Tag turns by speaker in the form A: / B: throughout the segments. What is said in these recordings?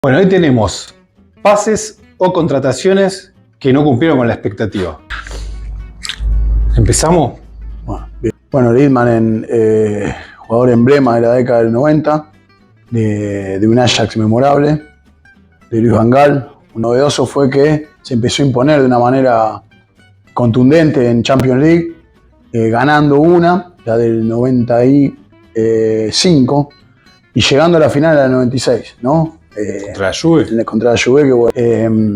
A: Bueno, hoy tenemos pases o contrataciones que no cumplieron con la expectativa. ¿Empezamos?
B: Bueno, Liedmanen, jugador emblema de la década del 90, de un Ajax memorable, de Luis Van Gaal. Lo novedoso fue que se empezó a imponer de una manera contundente en Champions League, ganando una, la del 95, y llegando a la final de la 96, ¿no?
A: ¿Contra la Juve?
B: Contra la Juve, que bueno.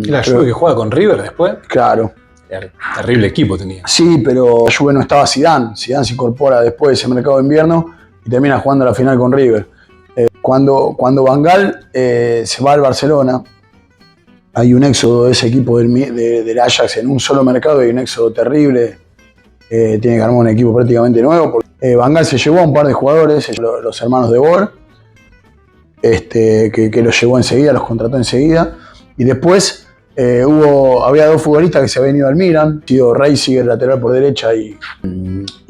A: ¿La Juve que juega con River después?
B: Claro.
A: Terrible equipo tenía.
B: Sí, pero Juve no estaba Zidane. Zidane se incorpora después de ese mercado de invierno y termina jugando la final con River. Cuando Van Gaal se va al Barcelona, hay un éxodo de ese equipo del Ajax en un solo mercado, hay un éxodo terrible. Tiene que armar un equipo prácticamente nuevo. Van Gaal se llevó a un par de jugadores, los hermanos de Boer, que los llevó enseguida, los contrató enseguida. Y después había dos futbolistas que se habían ido al Milan, sido Reisiger, lateral por derecha, y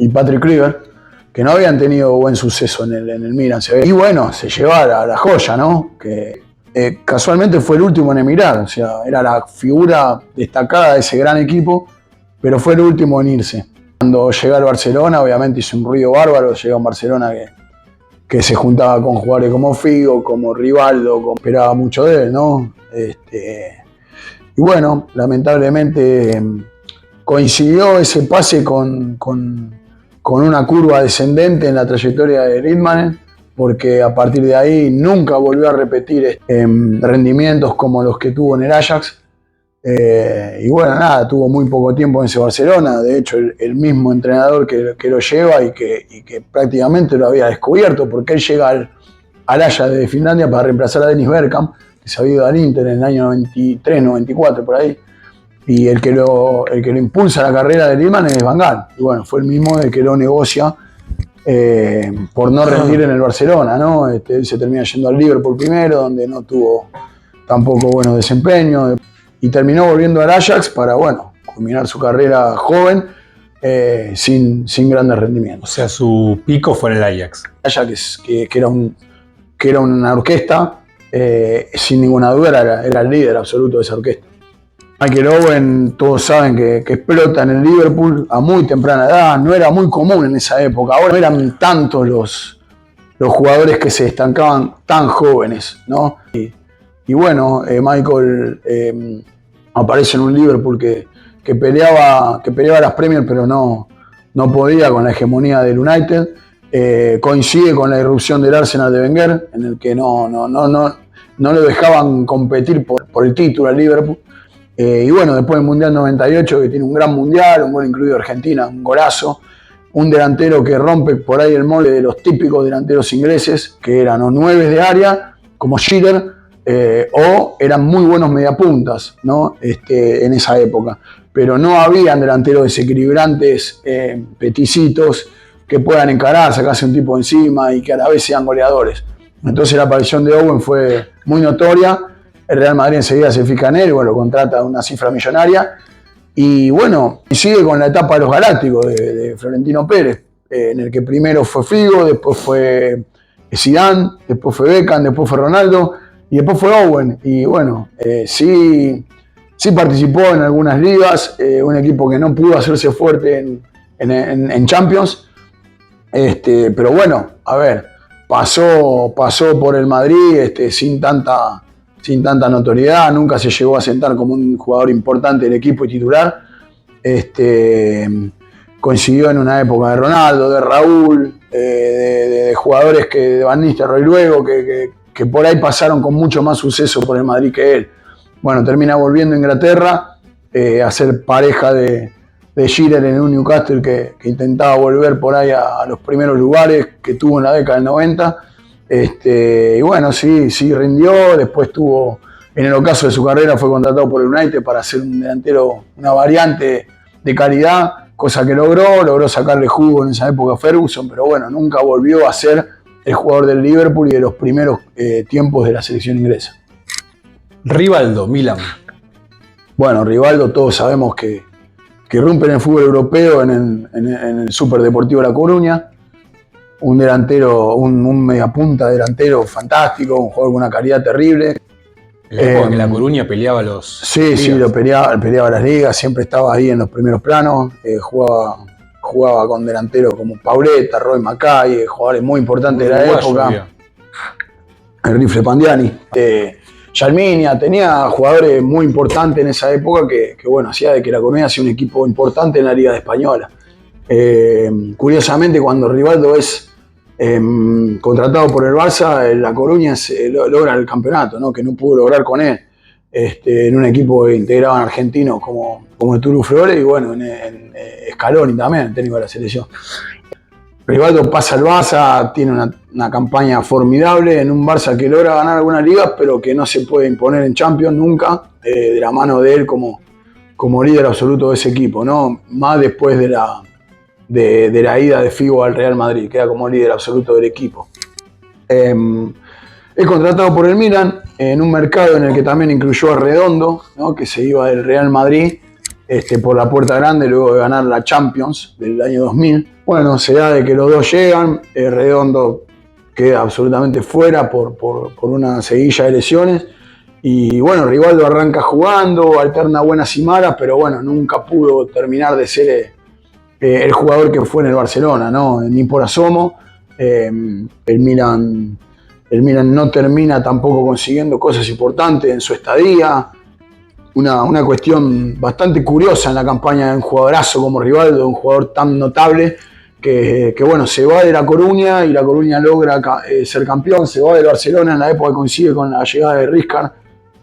B: Patrick Kluivert, que no habían tenido buen suceso en el Milan. Y bueno, se llevó a la joya, ¿no? Que casualmente fue el último en emigrar, o sea, era la figura destacada de ese gran equipo, pero fue el último en irse. Cuando llega al Barcelona, obviamente hizo un ruido bárbaro, llega a un Barcelona que se juntaba con jugadores como Figo, como Rivaldo, esperaba mucho de él, ¿no? Y bueno, lamentablemente coincidió ese pase con una curva descendente en la trayectoria de Liedmanen, porque a partir de ahí nunca volvió a repetir rendimientos como los que tuvo en el Ajax. Y bueno, nada, tuvo muy poco tiempo en ese Barcelona. De hecho, el mismo entrenador que lo lleva y que prácticamente lo había descubierto, porque él llega al Ajax de Finlandia para reemplazar a Dennis Bergkamp, que se había ido al Inter en el año 93, 94, por ahí. Y el que lo impulsa la carrera de Liedmanen es Van Gaal. Y bueno, fue el mismo el que lo negocia por no rendir en el Barcelona, ¿no? Él se termina yendo al Liverpool primero, donde no tuvo tampoco buenos desempeños. Y terminó volviendo al Ajax para, bueno, culminar su carrera joven sin grandes rendimientos.
A: O sea, su pico fue en el Ajax.
B: Ajax, que era una orquesta, sin ninguna duda era el líder absoluto de esa orquesta. Michael Owen, todos saben que explota en el Liverpool a muy temprana edad, no era muy común en esa época. Ahora no eran tantos los jugadores que se estancaban tan jóvenes, ¿no? Y bueno, Michael aparece en un Liverpool que peleaba las Premier, pero no podía con la hegemonía del United. Coincide con la irrupción del Arsenal de Wenger, en el que no lo dejaban competir por el título al Liverpool. Y bueno, después del Mundial 98, que tiene un gran Mundial, un gol incluido Argentina, un golazo, un delantero que rompe por ahí el molde de los típicos delanteros ingleses, que eran o 9 de área, como Shearer, o eran muy buenos mediapuntas, ¿no? En esa época. Pero no habían delanteros desequilibrantes, peticitos, que puedan encarar, sacarse un tipo encima y que a la vez sean goleadores. Entonces la aparición de Owen fue muy notoria. El Real Madrid enseguida se fija en él, bueno, lo contrata a una cifra millonaria. Y bueno, sigue con la etapa de los Galácticos de Florentino Pérez, en el que primero fue Figo, después fue Zidane, después fue Beckham, después fue Ronaldo y después fue Owen. Y bueno, sí participó en algunas ligas, un equipo que no pudo hacerse fuerte en Champions. Pero bueno, a ver, pasó por el Madrid sin tanta notoriedad, nunca se llegó a sentar como un jugador importante del equipo y titular. Coincidió en una época de Ronaldo, de Raúl, de jugadores de Van Nistelrooy luego, que por ahí pasaron con mucho más suceso por el Madrid que él. Bueno, termina volviendo a Inglaterra a ser pareja de Shearer en un Newcastle que intentaba volver por ahí a los primeros lugares que tuvo en la década del 90. Y bueno, sí rindió. Después tuvo, en el ocaso de su carrera, fue contratado por el United para ser un delantero, una variante de calidad, cosa que logró sacarle jugo en esa época a Ferguson, pero bueno, nunca volvió a ser el jugador del Liverpool y de los primeros tiempos de la selección inglesa.
A: Rivaldo, Milan.
B: Bueno, Rivaldo todos sabemos que irrumpe en el fútbol europeo en el Superdeportivo La Coruña. Un delantero, un mediapunta delantero fantástico, un jugador con una calidad terrible.
A: En la época que La Coruña peleaba los...
B: Sí, peleaba las ligas, siempre estaba ahí en los primeros planos, jugaba con delanteros como Pauleta, Roy Macay, jugadores muy importantes de la época. El Rifle Pandiani. Yalminia, tenía jugadores muy importantes en esa época que bueno, hacía de que La Coruña sea un equipo importante en la Liga Española. Curiosamente, cuando Rivaldo es contratado por el Barça, La Coruña logra el campeonato, ¿no? Que no pudo lograr con él, en un equipo integrado en argentinos como el Turu Flores y bueno, en Scaloni también, el técnico de la selección. Rivaldo pasa al Barça, tiene una campaña formidable en un Barça que logra ganar algunas ligas, pero que no se puede imponer en Champions nunca, de la mano de él como líder absoluto de ese equipo, ¿no? Más después de la ida de Figo al Real Madrid, queda como líder absoluto del equipo. Es contratado por el Milan en un mercado en el que también incluyó a Redondo, ¿no? Que se iba del Real Madrid por la puerta grande luego de ganar la Champions del año 2000. Bueno, se da de que los dos llegan, Redondo queda absolutamente fuera por una seguilla de lesiones y bueno, Rivaldo arranca jugando, alterna buenas y malas, pero bueno, nunca pudo terminar de ser el jugador que fue en el Barcelona, ¿no? Ni por asomo. El Milan no termina tampoco consiguiendo cosas importantes en su estadía. Una cuestión bastante curiosa en la campaña de un jugadorazo como Rivaldo, un jugador tan notable que bueno, se va de La Coruña y La Coruña logra ser campeón, se va del Barcelona en la época que coincide con la llegada de Rijkaard,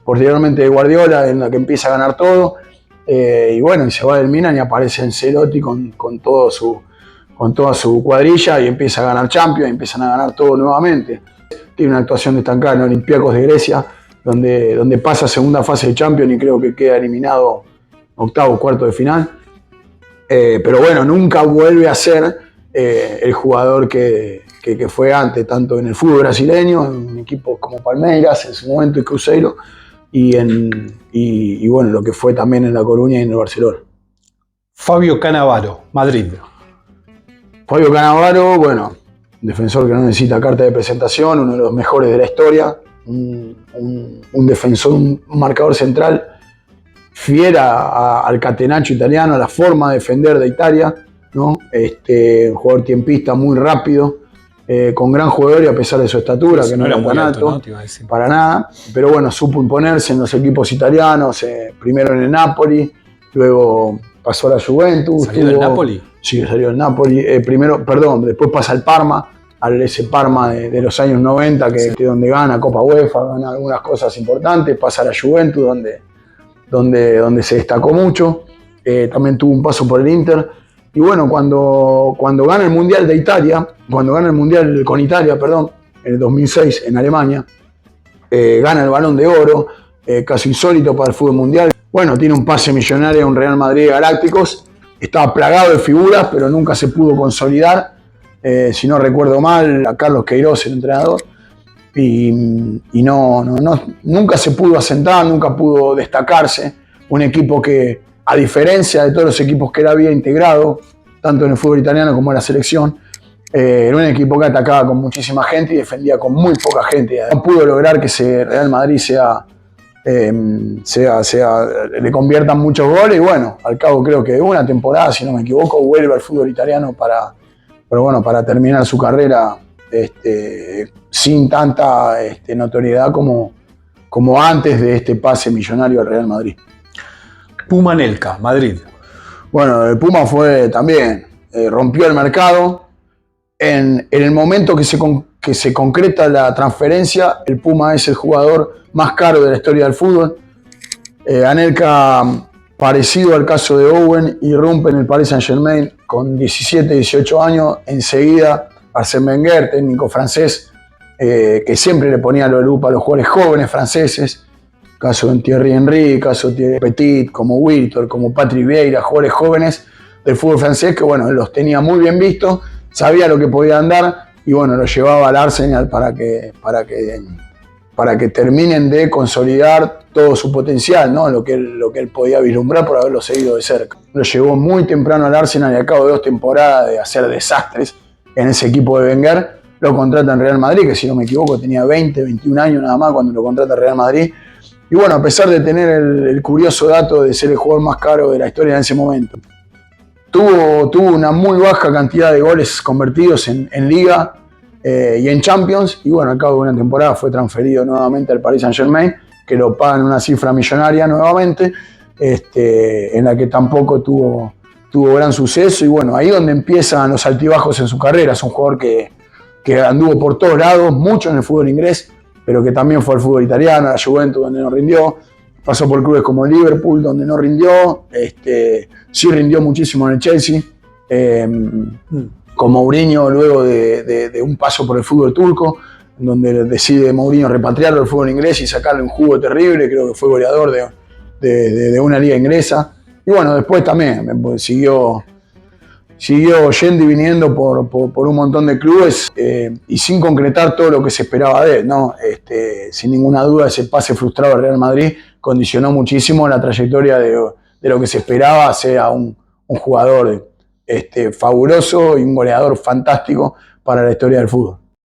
B: posteriormente de Guardiola, en la que empieza a ganar todo, y bueno, y se va del Milan y aparece Ancelotti con toda su cuadrilla y empieza a ganar Champions, y empiezan a ganar todo nuevamente. Tiene una actuación destacada en Olympiacos de Grecia, donde pasa segunda fase de Champions y creo que queda eliminado octavo, cuarto de final. Pero bueno, nunca vuelve a ser el jugador que fue antes, tanto en el fútbol brasileño, en equipos como Palmeiras, en su momento y Cruzeiro, y bueno, lo que fue también en La Coruña y en el Barcelona.
A: Fabio Cannavaro, Madrid.
B: Fabio Cannavaro, bueno, defensor que no necesita carta de presentación, uno de los mejores de la historia, un defensor, un marcador central fiel al catenaccio italiano, a la forma de defender de Italia, ¿no? Un jugador tiempista muy rápido, con gran jugador y a pesar de su estatura, que no era tan alto, ¿no? Para nada, pero bueno, supo imponerse en los equipos italianos, primero en el Napoli, luego pasó a la Juventus.
A: ¿Salió del Napoli?
B: Sí, salió del Napoli, después pasa al Parma, ese Parma de los años 90, que donde gana Copa UEFA, gana algunas cosas importantes, pasa a la Juventus, donde se destacó mucho, también tuvo un paso por el Inter, y bueno, cuando gana el Mundial de Italia, cuando gana el Mundial con Italia, en el 2006 en Alemania, gana el Balón de Oro, caso insólito para el fútbol mundial. Bueno, tiene un pase millonario a un Real Madrid de Galácticos, estaba plagado de figuras, pero nunca se pudo consolidar, si no recuerdo mal, a Carlos Queiroz, el entrenador, y nunca se pudo asentar, nunca pudo destacarse. Un equipo que, a diferencia de todos los equipos que él había integrado, tanto en el fútbol italiano como en la selección, era un equipo que atacaba con muchísima gente y defendía con muy poca gente. No pudo lograr que ese Real Madrid le conviertan muchos goles, y bueno, al cabo creo que una temporada, si no me equivoco, vuelve al fútbol italiano para terminar su carrera sin tanta notoriedad como antes de este pase millonario al Real Madrid.
A: Puma Anelka, Madrid.
B: Bueno, el Puma fue también, rompió el mercado. En el momento que se concreta la transferencia, el Puma es el jugador más caro de la historia del fútbol. Anelka, parecido al caso de Owen, irrumpe en el Paris Saint-Germain con 17, 18 años. Enseguida, Arsène Wenger, técnico francés, que siempre le ponía la lupa a los jugadores jóvenes franceses, caso de Thierry Henry, caso de Petit, como Wiltor, como Patrick Vieira, jugadores jóvenes del fútbol francés que bueno, los tenía muy bien vistos, sabía lo que podían dar y bueno, los llevaba al Arsenal para que terminen de consolidar todo su potencial, ¿no? Lo que él podía vislumbrar por haberlo seguido de cerca. Lo llevó muy temprano al Arsenal y al cabo de 2 temporadas de hacer desastres en ese equipo de Wenger, lo contrata en Real Madrid, que si no me equivoco tenía 20, 21 años nada más cuando lo contrata en Real Madrid. Y bueno, a pesar de tener el curioso dato de ser el jugador más caro de la historia en ese momento, tuvo una muy baja cantidad de goles convertidos en Liga y en Champions. Y bueno, al cabo de una temporada fue transferido nuevamente al Paris Saint-Germain, que lo pagan una cifra millonaria nuevamente, en la que tampoco tuvo gran suceso. Y bueno, ahí donde empiezan los altibajos en su carrera. Es un jugador que anduvo por todos lados, mucho en el fútbol inglés, pero que también fue al fútbol italiano, a la Juventus, donde no rindió. Pasó por clubes como Liverpool, donde no rindió. Sí rindió muchísimo en el Chelsea. Con Mourinho, luego de un paso por el fútbol turco, donde decide Mourinho repatriarlo al fútbol inglés y sacarle un jugo terrible. Creo que fue goleador de una liga inglesa. Y bueno, después también siguió yendo y viniendo por un montón de clubes y sin concretar todo lo que se esperaba de él, ¿no? Sin ninguna duda, ese pase frustrado al Real Madrid condicionó muchísimo la trayectoria de lo que se esperaba sea un jugador fabuloso y un goleador fantástico para la historia del fútbol.